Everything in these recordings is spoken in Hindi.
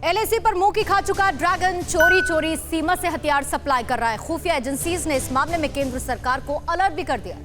एलएसी पर मुंह की खा चुका ड्रैगन चोरी चोरी सीमा से हथियार सप्लाई कर रहा है। खुफिया एजेंसीज ने इस मामले में केंद्र सरकार को अलर्ट भी कर दिया।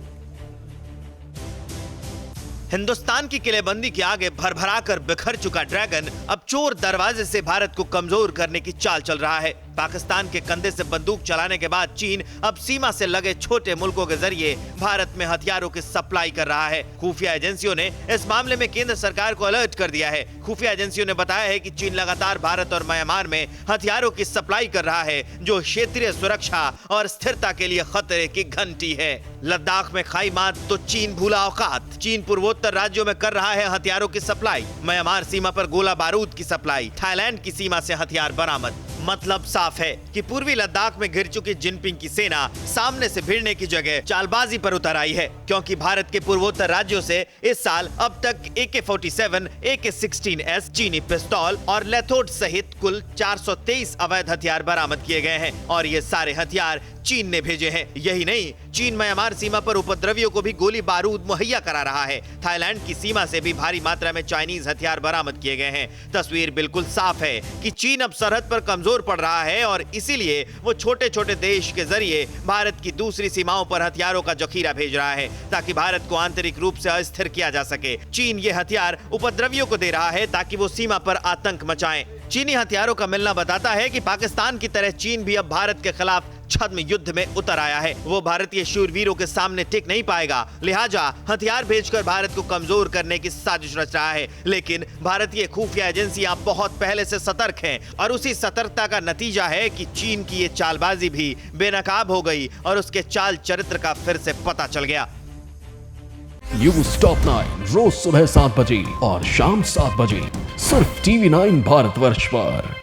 हिंदुस्तान की किलेबंदी के आगे भरभरा कर बिखर चुका ड्रैगन अब चोर दरवाजे से भारत को कमजोर करने की चाल चल रहा है। पाकिस्तान के कंधे से बंदूक चलाने के बाद चीन अब सीमा से लगे छोटे मुल्कों के जरिए भारत में हथियारों की सप्लाई कर रहा है। खुफिया एजेंसियों ने इस मामले में केंद्र सरकार को अलर्ट कर दिया है। खुफिया एजेंसियों ने बताया है कि चीन लगातार भारत और म्यांमार में हथियारों की सप्लाई कर रहा है, जो क्षेत्रीय सुरक्षा और स्थिरता के लिए खतरे की घंटी है। लद्दाख में खाई मात तो चीन भूला औकात। चीन पूर्वोत्तर राज्यों में कर रहा है हथियारों की सप्लाई। म्यांमार सीमा पर गोला बारूद की सप्लाई। थाईलैंड की सीमा से हथियार बरामद। मतलब साफ है कि पूर्वी लद्दाख में घिर चुकी जिनपिंग की सेना सामने से भिड़ने की जगह चालबाजी पर उतर आई है, क्योंकि भारत के पूर्वोत्तर राज्यों से इस साल अब तक AK-47, AK-16S, चीनी पिस्तौल और लेथोड सहित कुल 423 अवैध हथियार बरामद किए गए हैं और ये सारे हथियार चीन ने भेजे हैं। यही नहीं, चीन म्यांमार सीमा पर उपद्रवियों को भी गोली बारूद मुहैया करा रहा है। थाईलैंड की सीमा से भी भारी मात्रा में चाइनीज हथियार बरामद किए गए हैं। तस्वीर बिल्कुल साफ है कि चीन अब सरहद पर कमजोर पड़ रहा है और इसीलिए वो छोटे छोटे देश के जरिए भारत की दूसरी सीमाओं पर हथियारों का जखीरा भेज रहा है, ताकि भारत को आंतरिक रूप से अस्थिर किया जा सके। चीन ये हथियार उपद्रवियों को दे रहा है ताकि वो सीमा पर आतंक मचाएं। चीनी हथियारों का मिलना बताता है कि पाकिस्तान की तरह चीन भी अब भारत के खिलाफ छद्म युद्ध में उतर आया है। वो भारतीय शूरवीरों के सामने टिक नहीं पाएगा, लिहाजा हथियार भेजकर भारत को कमजोर करने की साजिश रच रहा है। लेकिन भारतीय खुफिया एजेंसियां बहुत पहले से सतर्क हैं और उसी सतर्कता का नतीजा है कि चीन की ये चालबाजी भी बेनकाब हो गई और उसके चाल चरित्र का फिर से पता चल गया। न्यूज़ टॉप 9 रोज सुबह 7 बजे और शाम 7 बजे सिर्फ TV9 भारतवर्ष पर।